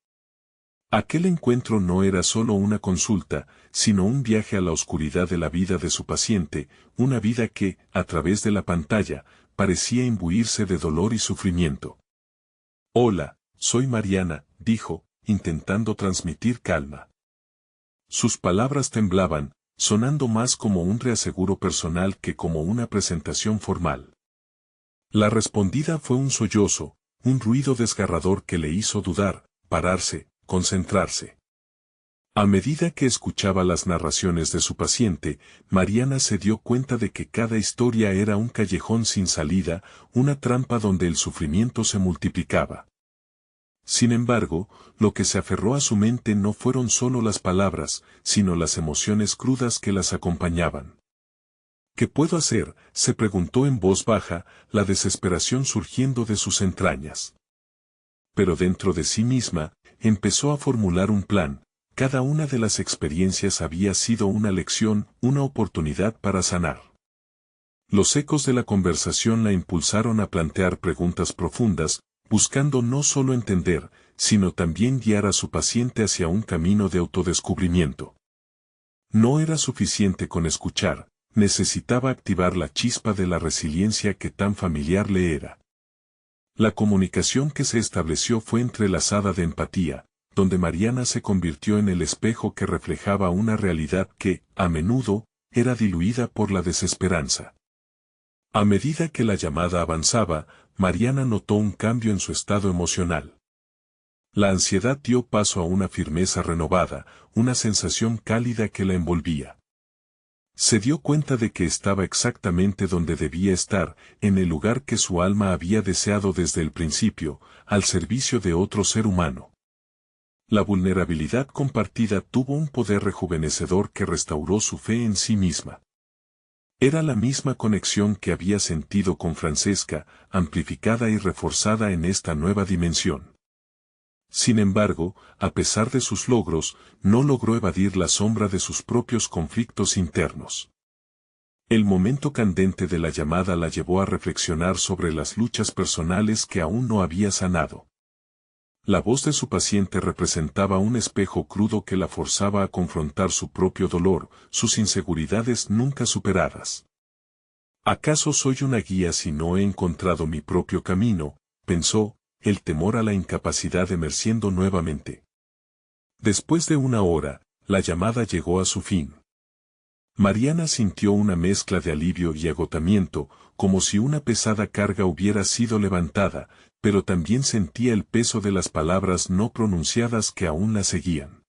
Aquel encuentro no era solo una consulta, sino un viaje a la oscuridad de la vida de su paciente, una vida que, a través de la pantalla, parecía imbuirse de dolor y sufrimiento. Hola, soy Mariana, dijo, intentando transmitir calma. Sus palabras temblaban, sonando más como un reaseguro personal que como una presentación formal. La respondida fue un sollozo, un ruido desgarrador que le hizo dudar, pararse, concentrarse. A medida que escuchaba las narraciones de su paciente, Mariana se dio cuenta de que cada historia era un callejón sin salida, una trampa donde el sufrimiento se multiplicaba. Sin embargo, lo que se aferró a su mente no fueron solo las palabras, sino las emociones crudas que las acompañaban. ¿Qué puedo hacer?, se preguntó en voz baja, la desesperación surgiendo de sus entrañas. Pero dentro de sí misma, empezó a formular un plan. Cada una de las experiencias había sido una lección, una oportunidad para sanar. Los ecos de la conversación la impulsaron a plantear preguntas profundas, buscando no solo entender, sino también guiar a su paciente hacia un camino de autodescubrimiento. No era suficiente con escuchar, necesitaba activar la chispa de la resiliencia que tan familiar le era. La comunicación que se estableció fue entrelazada de empatía, donde Mariana se convirtió en el espejo que reflejaba una realidad que, a menudo, era diluida por la desesperanza. A medida que la llamada avanzaba, Mariana notó un cambio en su estado emocional. La ansiedad dio paso a una firmeza renovada, una sensación cálida que la envolvía. Se dio cuenta de que estaba exactamente donde debía estar, en el lugar que su alma había deseado desde el principio, al servicio de otro ser humano. La vulnerabilidad compartida tuvo un poder rejuvenecedor que restauró su fe en sí misma. Era la misma conexión que había sentido con Francesca, amplificada y reforzada en esta nueva dimensión. Sin embargo, a pesar de sus logros, no logró evadir la sombra de sus propios conflictos internos. El momento candente de la llamada la llevó a reflexionar sobre las luchas personales que aún no había sanado. La voz de su paciente representaba un espejo crudo que la forzaba a confrontar su propio dolor, sus inseguridades nunca superadas. ¿Acaso soy una guía si no he encontrado mi propio camino?, pensó, el temor a la incapacidad emergiendo nuevamente. Después de una hora, la llamada llegó a su fin. Mariana sintió una mezcla de alivio y agotamiento, como si una pesada carga hubiera sido levantada, pero también sentía el peso de las palabras no pronunciadas que aún la seguían.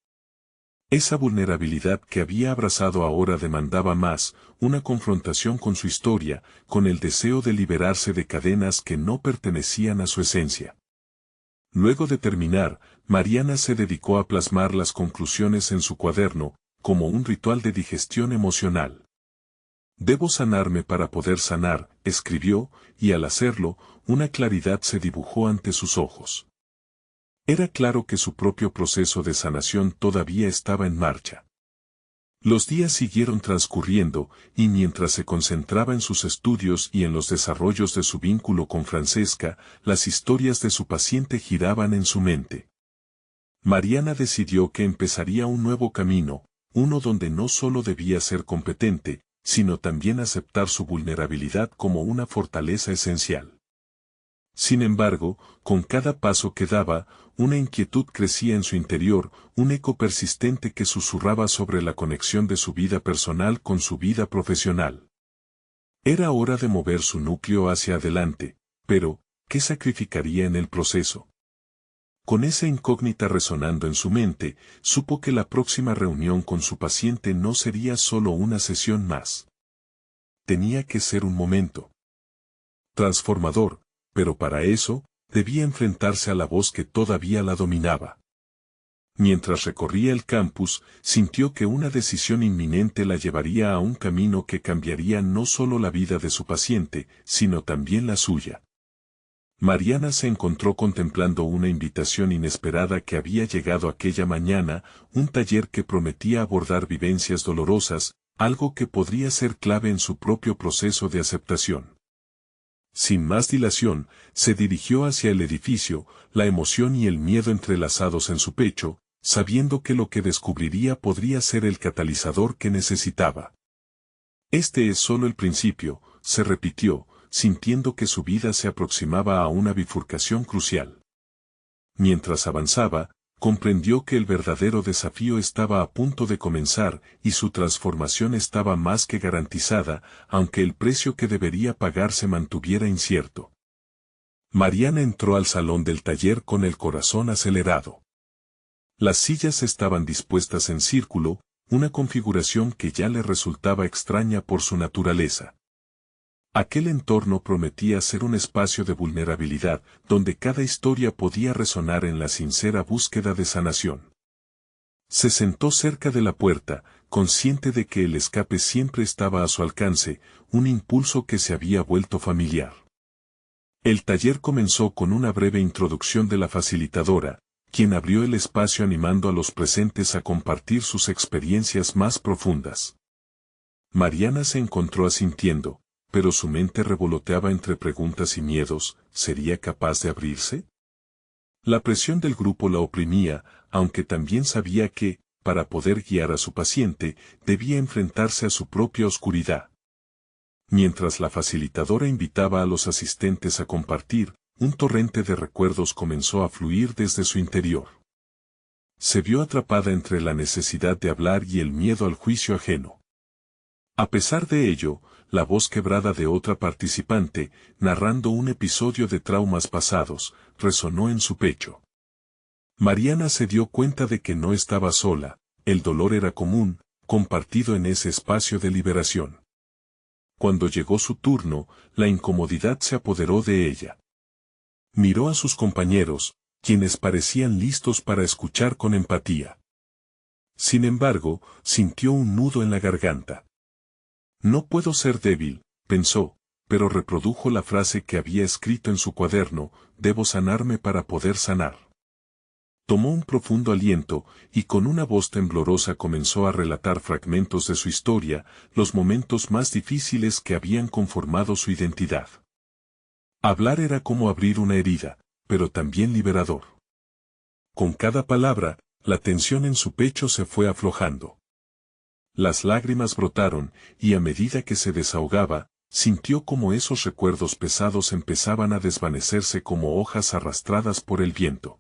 Esa vulnerabilidad que había abrazado ahora demandaba más, una confrontación con su historia, con el deseo de liberarse de cadenas que no pertenecían a su esencia. Luego de terminar, Mariana se dedicó a plasmar las conclusiones en su cuaderno, como un ritual de digestión emocional. Debo sanarme para poder sanar, escribió, y al hacerlo, una claridad se dibujó ante sus ojos. Era claro que su propio proceso de sanación todavía estaba en marcha. Los días siguieron transcurriendo, y mientras se concentraba en sus estudios y en los desarrollos de su vínculo con Francesca, las historias de su paciente giraban en su mente. Mariana decidió que empezaría un nuevo camino, uno donde no solo debía ser competente, sino también aceptar su vulnerabilidad como una fortaleza esencial. Sin embargo, con cada paso que daba, una inquietud crecía en su interior, un eco persistente que susurraba sobre la conexión de su vida personal con su vida profesional. Era hora de mover su núcleo hacia adelante, pero, ¿qué sacrificaría en el proceso? Con esa incógnita resonando en su mente, supo que la próxima reunión con su paciente no sería solo una sesión más. Tenía que ser un momento transformador, pero para eso, debía enfrentarse a la voz que todavía la dominaba. Mientras recorría el campus, sintió que una decisión inminente la llevaría a un camino que cambiaría no solo la vida de su paciente, sino también la suya. Mariana se encontró contemplando una invitación inesperada que había llegado aquella mañana, un taller que prometía abordar vivencias dolorosas, algo que podría ser clave en su propio proceso de aceptación. Sin más dilación, se dirigió hacia el edificio, la emoción y el miedo entrelazados en su pecho, sabiendo que lo que descubriría podría ser el catalizador que necesitaba. Este es solo el principio, se repitió, sintiendo que su vida se aproximaba a una bifurcación crucial. Mientras avanzaba, comprendió que el verdadero desafío estaba a punto de comenzar y su transformación estaba más que garantizada, aunque el precio que debería pagar se mantuviera incierto. Mariana entró al salón del taller con el corazón acelerado. Las sillas estaban dispuestas en círculo, una configuración que ya le resultaba extraña por su naturaleza. Aquel entorno prometía ser un espacio de vulnerabilidad, donde cada historia podía resonar en la sincera búsqueda de sanación. Se sentó cerca de la puerta, consciente de que el escape siempre estaba a su alcance, un impulso que se había vuelto familiar. El taller comenzó con una breve introducción de la facilitadora, quien abrió el espacio animando a los presentes a compartir sus experiencias más profundas. Mariana se encontró asintiendo, pero su mente revoloteaba entre preguntas y miedos. ¿Sería capaz de abrirse? La presión del grupo la oprimía, aunque también sabía que, para poder guiar a su paciente, debía enfrentarse a su propia oscuridad. Mientras la facilitadora invitaba a los asistentes a compartir, un torrente de recuerdos comenzó a fluir desde su interior. Se vio atrapada entre la necesidad de hablar y el miedo al juicio ajeno. A pesar de ello, la voz quebrada de otra participante, narrando un episodio de traumas pasados, resonó en su pecho. Mariana se dio cuenta de que no estaba sola, el dolor era común, compartido en ese espacio de liberación. Cuando llegó su turno, la incomodidad se apoderó de ella. Miró a sus compañeros, quienes parecían listos para escuchar con empatía. Sin embargo, sintió un nudo en la garganta. No puedo ser débil, pensó, pero reprodujo la frase que había escrito en su cuaderno: debo sanarme para poder sanar. Tomó un profundo aliento, y con una voz temblorosa comenzó a relatar fragmentos de su historia, los momentos más difíciles que habían conformado su identidad. Hablar era como abrir una herida, pero también liberador. Con cada palabra, la tensión en su pecho se fue aflojando. Las lágrimas brotaron, y a medida que se desahogaba, sintió como esos recuerdos pesados empezaban a desvanecerse como hojas arrastradas por el viento.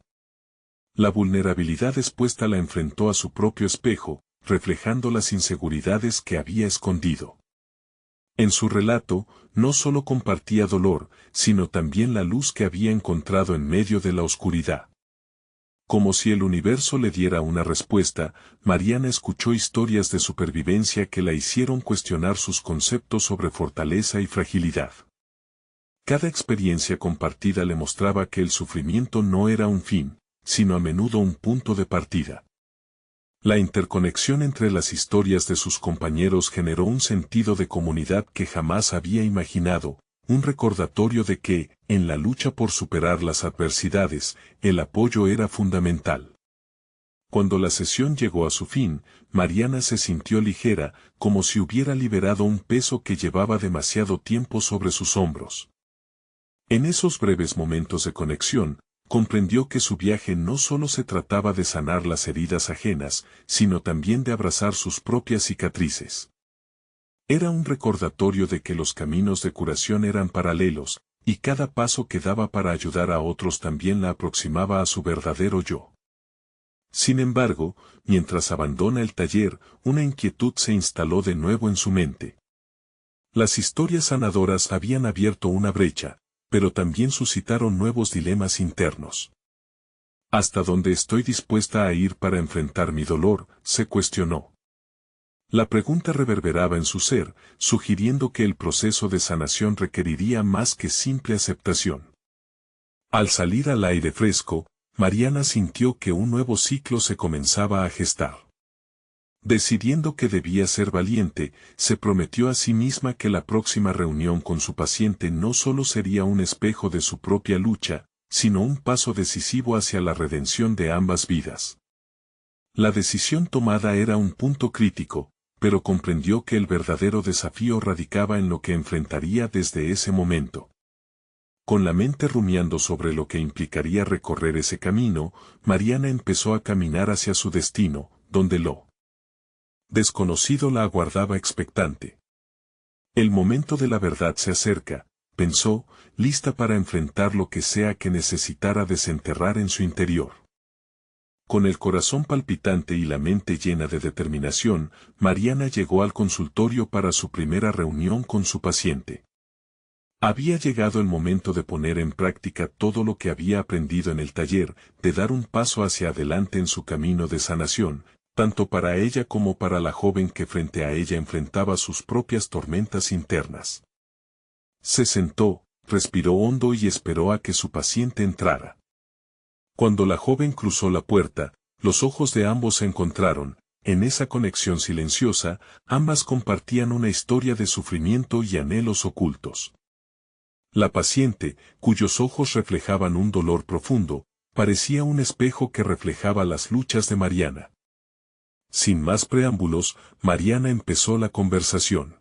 La vulnerabilidad expuesta la enfrentó a su propio espejo, reflejando las inseguridades que había escondido. En su relato, no solo compartía dolor, sino también la luz que había encontrado en medio de la oscuridad. Como si el universo le diera una respuesta, Mariana escuchó historias de supervivencia que la hicieron cuestionar sus conceptos sobre fortaleza y fragilidad. Cada experiencia compartida le mostraba que el sufrimiento no era un fin, sino a menudo un punto de partida. La interconexión entre las historias de sus compañeros generó un sentido de comunidad que jamás había imaginado, un recordatorio de que, en la lucha por superar las adversidades, el apoyo era fundamental. Cuando la sesión llegó a su fin, Mariana se sintió ligera, como si hubiera liberado un peso que llevaba demasiado tiempo sobre sus hombros. En esos breves momentos de conexión, comprendió que su viaje no solo se trataba de sanar las heridas ajenas, sino también de abrazar sus propias cicatrices. Era un recordatorio de que los caminos de curación eran paralelos, y cada paso que daba para ayudar a otros también la aproximaba a su verdadero yo. Sin embargo, mientras abandona el taller, una inquietud se instaló de nuevo en su mente. Las historias sanadoras habían abierto una brecha, pero también suscitaron nuevos dilemas internos. ¿Hasta dónde estoy dispuesta a ir para enfrentar mi dolor?, se cuestionó. La pregunta reverberaba en su ser, sugiriendo que el proceso de sanación requeriría más que simple aceptación. Al salir al aire fresco, Mariana sintió que un nuevo ciclo se comenzaba a gestar. Decidiendo que debía ser valiente, se prometió a sí misma que la próxima reunión con su paciente no solo sería un espejo de su propia lucha, sino un paso decisivo hacia la redención de ambas vidas. La decisión tomada era un punto crítico, pero comprendió que el verdadero desafío radicaba en lo que enfrentaría desde ese momento. Con la mente rumiando sobre lo que implicaría recorrer ese camino, Mariana empezó a caminar hacia su destino, donde lo desconocido la aguardaba expectante. El momento de la verdad se acerca, pensó, lista para enfrentar lo que sea que necesitara desenterrar en su interior. Con el corazón palpitante y la mente llena de determinación, Mariana llegó al consultorio para su primera reunión con su paciente. Había llegado el momento de poner en práctica todo lo que había aprendido en el taller, de dar un paso hacia adelante en su camino de sanación, tanto para ella como para la joven que frente a ella enfrentaba sus propias tormentas internas. Se sentó, respiró hondo y esperó a que su paciente entrara. Cuando la joven cruzó la puerta, los ojos de ambos se encontraron. En esa conexión silenciosa, ambas compartían una historia de sufrimiento y anhelos ocultos. La paciente, cuyos ojos reflejaban un dolor profundo, parecía un espejo que reflejaba las luchas de Mariana. Sin más preámbulos, Mariana empezó la conversación.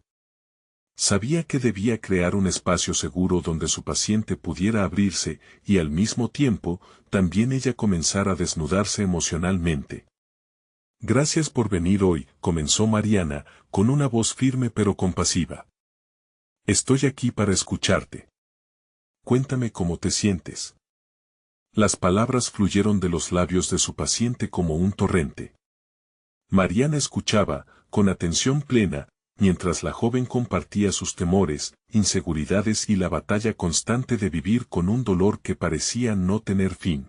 Sabía que debía crear un espacio seguro donde su paciente pudiera abrirse y al mismo tiempo, también ella comenzar a desnudarse emocionalmente. Gracias por venir hoy, comenzó Mariana, con una voz firme pero compasiva. Estoy aquí para escucharte. Cuéntame cómo te sientes. Las palabras fluyeron de los labios de su paciente como un torrente. Mariana escuchaba, con atención plena, mientras la joven compartía sus temores, inseguridades y la batalla constante de vivir con un dolor que parecía no tener fin.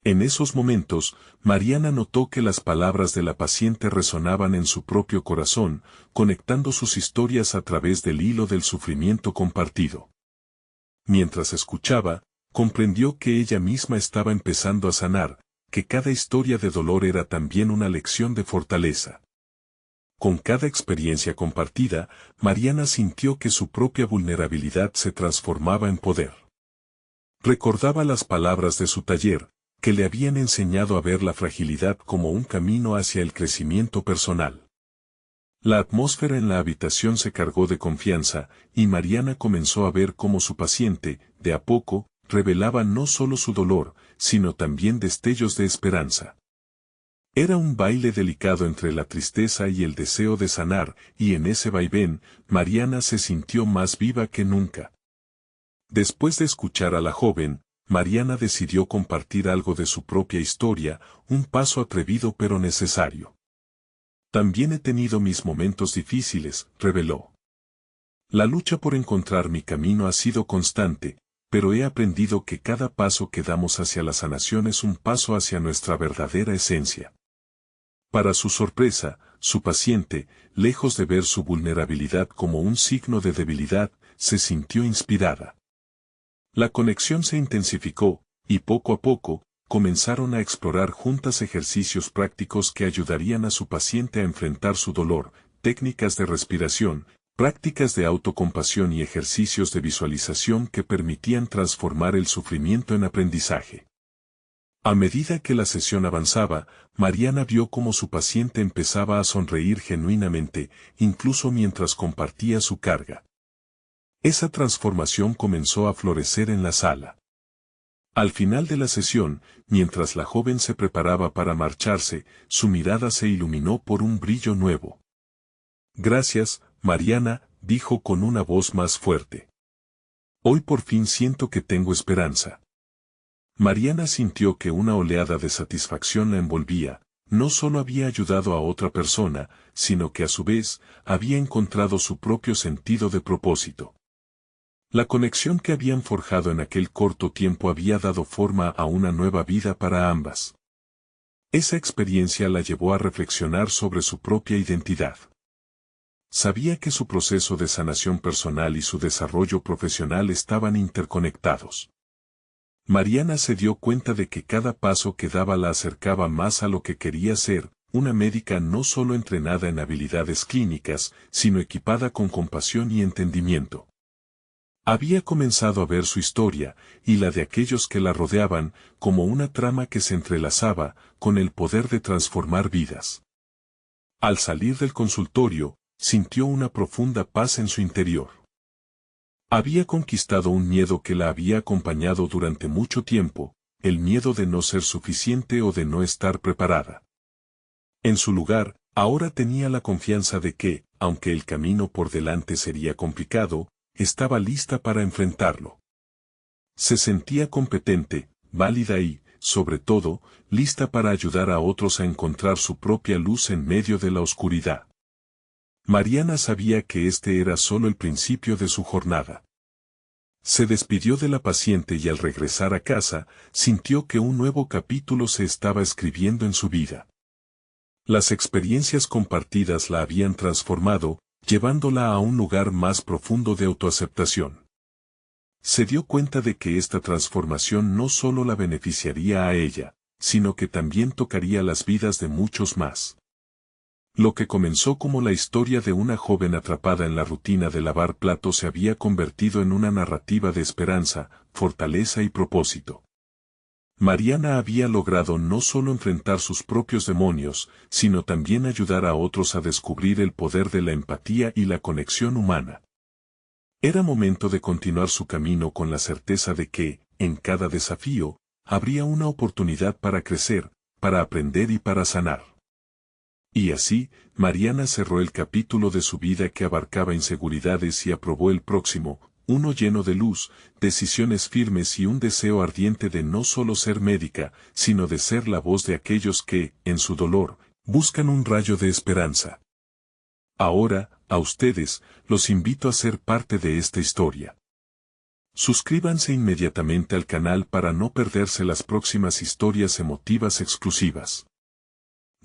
En esos momentos, Mariana notó que las palabras de la paciente resonaban en su propio corazón, conectando sus historias a través del hilo del sufrimiento compartido. Mientras escuchaba, comprendió que ella misma estaba empezando a sanar, que cada historia de dolor era también una lección de fortaleza. Con cada experiencia compartida, Mariana sintió que su propia vulnerabilidad se transformaba en poder. Recordaba las palabras de su taller, que le habían enseñado a ver la fragilidad como un camino hacia el crecimiento personal. La atmósfera en la habitación se cargó de confianza, y Mariana comenzó a ver cómo su paciente, de a poco, revelaba no solo su dolor, sino también destellos de esperanza. Era un baile delicado entre la tristeza y el deseo de sanar, y en ese vaivén, Mariana se sintió más viva que nunca. Después de escuchar a la joven, Mariana decidió compartir algo de su propia historia, un paso atrevido pero necesario. También he tenido mis momentos difíciles, reveló. La lucha por encontrar mi camino ha sido constante, pero he aprendido que cada paso que damos hacia la sanación es un paso hacia nuestra verdadera esencia. Para su sorpresa, su paciente, lejos de ver su vulnerabilidad como un signo de debilidad, se sintió inspirada. La conexión se intensificó, y poco a poco, comenzaron a explorar juntas ejercicios prácticos que ayudarían a su paciente a enfrentar su dolor, técnicas de respiración, prácticas de autocompasión y ejercicios de visualización que permitían transformar el sufrimiento en aprendizaje. A medida que la sesión avanzaba, Mariana vio cómo su paciente empezaba a sonreír genuinamente, incluso mientras compartía su carga. Esa transformación comenzó a florecer en la sala. Al final de la sesión, mientras la joven se preparaba para marcharse, su mirada se iluminó por un brillo nuevo. Gracias, Mariana, dijo con una voz más fuerte. Hoy por fin siento que tengo esperanza. Mariana sintió que una oleada de satisfacción la envolvía, no solo había ayudado a otra persona, sino que a su vez, había encontrado su propio sentido de propósito. La conexión que habían forjado en aquel corto tiempo había dado forma a una nueva vida para ambas. Esa experiencia la llevó a reflexionar sobre su propia identidad. Sabía que su proceso de sanación personal y su desarrollo profesional estaban interconectados. Mariana se dio cuenta de que cada paso que daba la acercaba más a lo que quería ser, una médica no solo entrenada en habilidades clínicas, sino equipada con compasión y entendimiento. Había comenzado a ver su historia, y la de aquellos que la rodeaban, como una trama que se entrelazaba, con el poder de transformar vidas. Al salir del consultorio, sintió una profunda paz en su interior. Había conquistado un miedo que la había acompañado durante mucho tiempo, el miedo de no ser suficiente o de no estar preparada. En su lugar, ahora tenía la confianza de que, aunque el camino por delante sería complicado, estaba lista para enfrentarlo. Se sentía competente, válida y, sobre todo, lista para ayudar a otros a encontrar su propia luz en medio de la oscuridad. Mariana sabía que este era solo el principio de su jornada. Se despidió de la paciente y al regresar a casa, sintió que un nuevo capítulo se estaba escribiendo en su vida. Las experiencias compartidas la habían transformado, llevándola a un lugar más profundo de autoaceptación. Se dio cuenta de que esta transformación no solo la beneficiaría a ella, sino que también tocaría las vidas de muchos más. Lo que comenzó como la historia de una joven atrapada en la rutina de lavar platos se había convertido en una narrativa de esperanza, fortaleza y propósito. Mariana había logrado no solo enfrentar sus propios demonios, sino también ayudar a otros a descubrir el poder de la empatía y la conexión humana. Era momento de continuar su camino con la certeza de que, en cada desafío, habría una oportunidad para crecer, para aprender y para sanar. Y así, Mariana cerró el capítulo de su vida que abarcaba inseguridades y aprobó el próximo, uno lleno de luz, decisiones firmes y un deseo ardiente de no solo ser médica, sino de ser la voz de aquellos que, en su dolor, buscan un rayo de esperanza. Ahora, a ustedes, los invito a ser parte de esta historia. Suscríbanse inmediatamente al canal para no perderse las próximas historias emotivas exclusivas.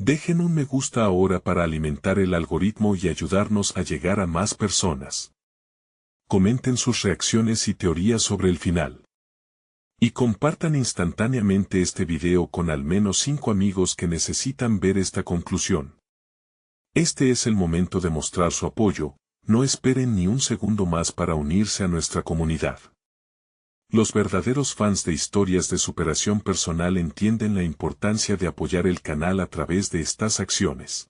Dejen un me gusta ahora para alimentar el algoritmo y ayudarnos a llegar a más personas. Comenten sus reacciones y teorías sobre el final. Y compartan instantáneamente este video con al menos 5 amigos que necesitan ver esta conclusión. Este es el momento de mostrar su apoyo, no esperen ni un segundo más para unirse a nuestra comunidad. Los verdaderos fans de historias de superación personal entienden la importancia de apoyar el canal a través de estas acciones.